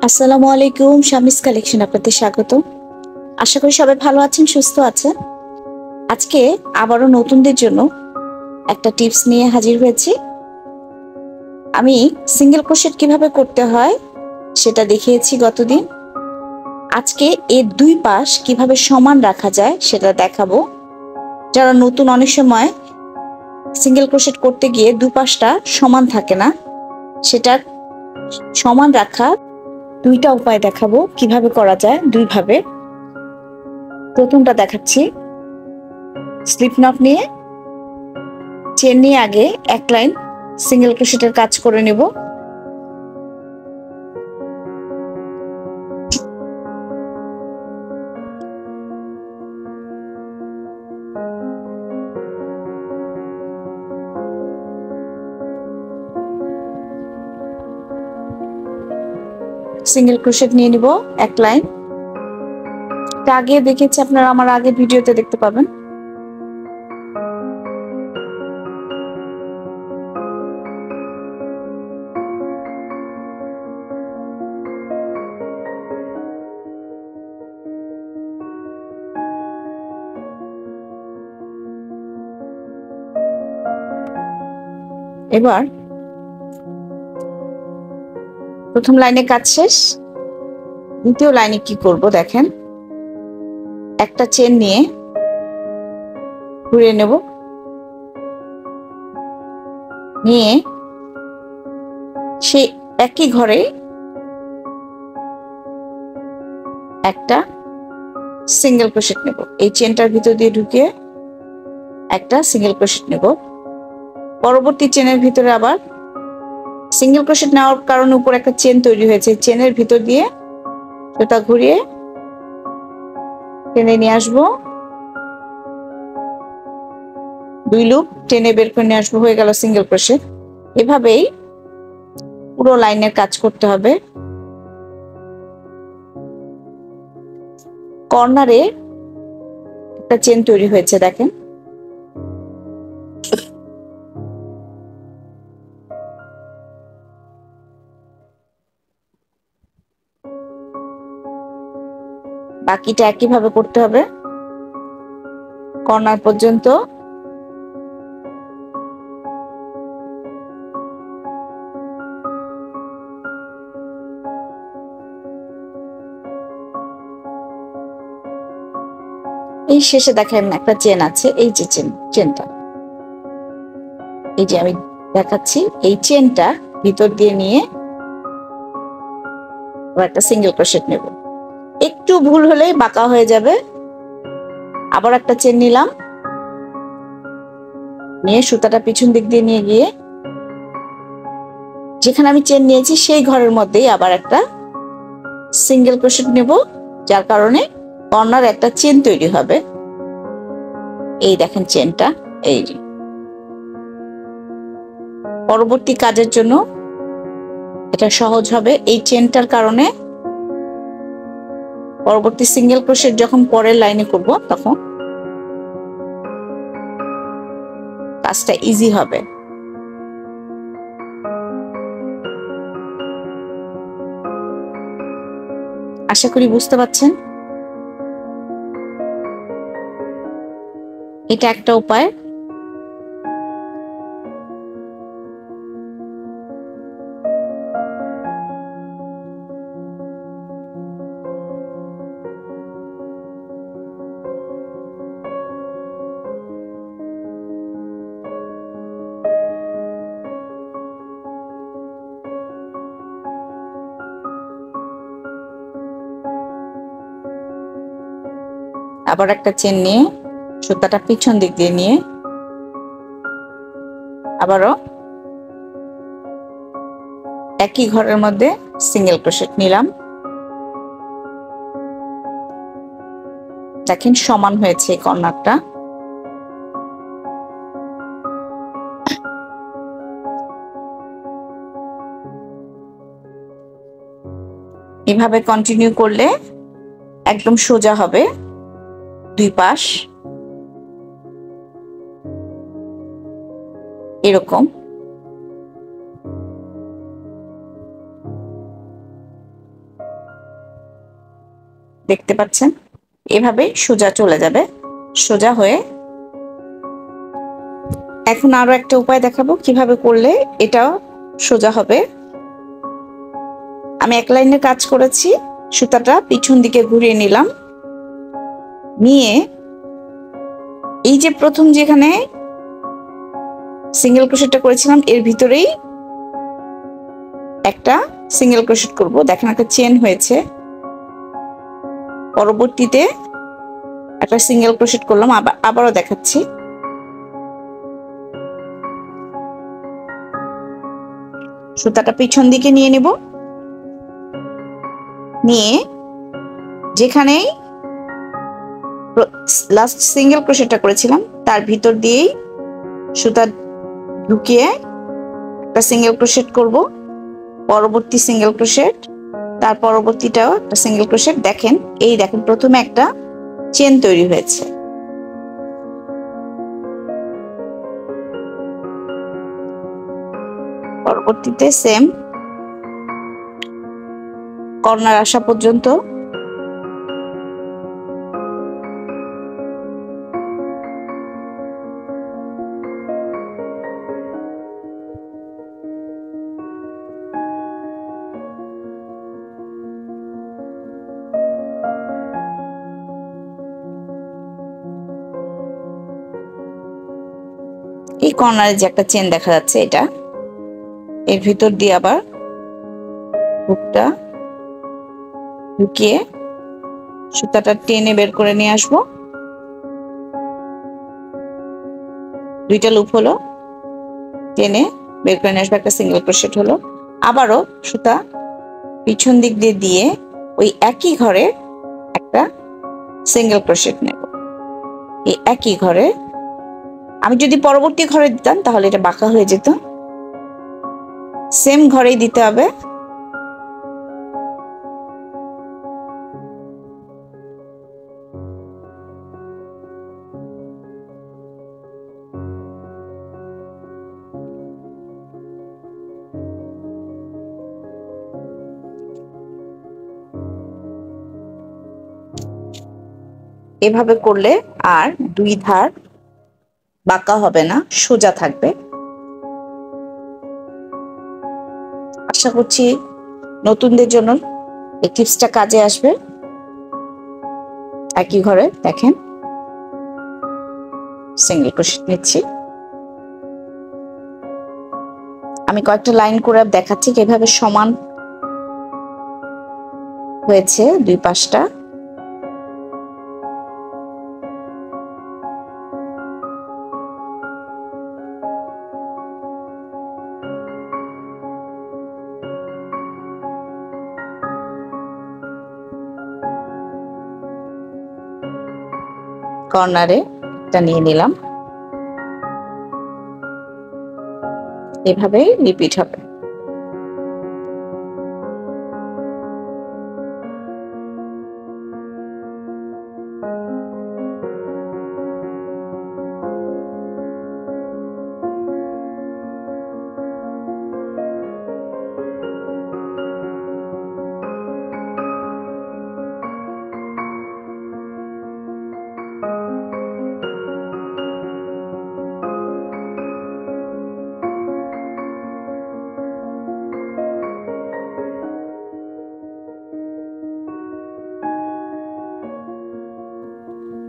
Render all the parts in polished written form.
আসসালামু আলাইকুম, শামিস কালেকশন আপনাদের স্বাগত। আশা করি সবাই ভালো আছেন, সুস্থ আছেন। আজকে আবারও নতুনদের জন্য একটা টিপস নিয়ে হাজির হয়েছি। আমি সিঙ্গেল ক্রোশেট কিভাবে করতে হয় সেটা দেখিয়েছি গতদিন। আজকে এর দুই পাশ কিভাবে সমান রাখা যায় সেটা দেখাবো। যারা নতুন, অনেক সময় সিঙ্গেল ক্রোশেট করতে গিয়ে দুই পাশটা সমান থাকে না, সেটা সমান রাখার দুইটা উপায় দেখাবো কিভাবে করা যায় দুইভাবে। প্রথমটা দেখাচ্ছি, স্লিপ নট নিয়ে চেন নিয়ে আগে এক লাইন সিঙ্গেল ক্রোশেটের কাজ করে নেব। সিঙ্গেল ক্রোশেট নিয়ে নিব এক লাইন। এটা আগে দেখেছি, আপনারা আমার আগে ভিডিওতে দেখতে পাবেন। এবার প্রথম লাইনে কাজ শেষ। দ্বিতীয় লাইনে কি করব দেখেন, একটা চেন নিয়ে ঘুরিয়ে নেব, নিয়ে সেই একই ঘরে একটা সিঙ্গেল ক্রোশেট নেব। এই চেনটার ভিতর দিয়ে ঢুকিয়ে একটা সিঙ্গেল ক্রোশেট নেব। পরবর্তী চেনের ভিতরে আবার সিঙ্গেল ক্রোশেট নেওয়ার কারণে উপর একটা চেন তৈরি হয়েছে, চেনের ভিতর দিয়ে সেটা ঘুরিয়ে টেনে নিয়ে আসবো। দুই লুপ টেনে বের করে নিয়ে আসবো, হয়ে গেল সিঙ্গেল ক্রোশেট। এভাবেই পুরো লাইনের কাজ করতে হবে। কর্নারে একটা চেন তৈরি হয়েছে দেখেন, বাকিটা একইভাবে করতে হবে কর্নার পর্যন্ত। এই শেষে দেখেন একটা চেন আছে, এই যে চেনটা এই যে আমি দেখাচ্ছি, এই চেনটা ভিতর দিয়ে নিয়ে একটা সিঙ্গেল ক্রোশেট নেব। একটু ভুল হলেই বাঁকা হয়ে যাবে। আবার একটা চেন নিলাম, নিয়ে সুতাটা পিছন দিক দিয়ে নিয়ে গিয়ে যেখানে আমি চেন নিয়েছি সেই ঘরের মধ্যেই আবার একটা সিঙ্গেল ক্রোশেট নেব, যার কারণে কর্নার একটা চেন তৈরি হবে। এই দেখেন চেনটা, এই পরবর্তী কাজের জন্য এটা সহজ হবে। এই চেনটার কারণে পরবর্তী সিঙ্গেল ক্রোশেট যখন পরের লাইনে করব তখন কাজটা ইজি হবে। আশা করি বুঝতে পারছেন। এটা একটা উপায়। আবার একটা চেন নিয়ে সুতাটা পিছন দিক দিয়ে নিয়ে আবারও একই ঘরের মধ্যে সিঙ্গেল ক্রোশেট নিলাম। দেখেন সমান হয়েছে এই কর্নারটা। এভাবে কন্টিনিউ করলে একদম সোজা হবে দুই পাশ এরকম। দেখতে পাচ্ছেন এভাবে সোজা চলে যাবে, সোজা হয়ে। এখন আরো একটা উপায় দেখাবো কিভাবে করলে এটাও সোজা হবে। আমি এক লাইনের কাজ করেছি, সুতাটা পিছন দিকে ঘুরিয়ে নিলাম, নিয়ে এই যে প্রথম যেখানে সিঙ্গেল ক্রোশেটটা করেছিলাম এর ভিতরেই একটা সিঙ্গেল ক্রোশেট করব। দেখেন একটা চেন হয়েছে, পরবর্তীতে একটা সিঙ্গেল ক্রোশেট করলাম, আবারও দেখাচ্ছি। সুতাটা পিছন দিকে নিয়ে নেব, নিয়ে যেখানে লাস্ট সিঙ্গেল ক্রোশেটটা করেছিলাম তার ভিতর দিয়েই সুতা ঢুকিয়ে একটা সিঙ্গেল ক্রোশেট করব, পরবর্তী সিঙ্গেল ক্রোশেট, তার পরবর্তীটাও একটা সিঙ্গেল ক্রোশেট। দেখেন এই দেখেন প্রথমে একটা চেন তৈরি হয়েছে, পরবর্তীতে সেম কর্নার আসা পর্যন্ত এই কর্নারে যে একটা চেন দেখা যাচ্ছে এটা, এর ভিতর দিয়ে আবার হুকটা ঢুকিয়ে সুতাটা টেনে বের করে নিয়ে আসবো। দুইটা লুপ হলো, টেনে বের করে নিয়ে আসবো, একটা সিঙ্গেল ক্রোশেট হলো। আবারও সুতা পিছন দিক দিয়ে দিয়ে ওই একই ঘরে একটা সিঙ্গেল ক্রোশেট নেব। এই একই ঘরে, আমি যদি পরবর্তী ঘরে দিতাম তাহলে এটা বাঁকা হয়ে যেত, সেম ঘরেই দিতে হবে। এভাবে করলে আর দুই ধার বাঁকা হবে না, সোজা থাকবে। আশা করছি নতুনদের জন্য এই টিপসটা কাজে আসবে। একই ঘরে দেখেন সিঙ্গেল ক্রোশেট নিচ্ছি, আমি কয়েকটা লাইন করে দেখাচ্ছি কিভাবে সমান হয়েছে দুই পাশটা। কর্নারে একটা নিয়ে নিলাম, এভাবে রিপিট হবে।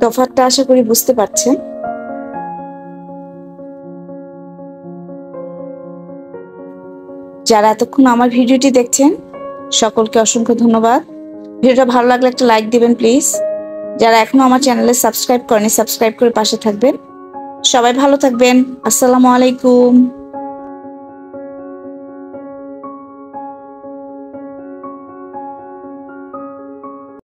তফাৎটা আশা করি বুঝতে পারছেন। যারা এতক্ষণ আমার ভিডিওটি দেখছেন সকলকে অসংখ্য ধন্যবাদ। ভিডিওটা ভালো লাগলে একটা লাইক দিবেন প্লিজ। যারা এখনো আমার চ্যানেলে সাবস্ক্রাইব করেনি সাবস্ক্রাইব করে পাশে থাকবেন। সবাই ভালো থাকবেন। আসসালামু আলাইকুম।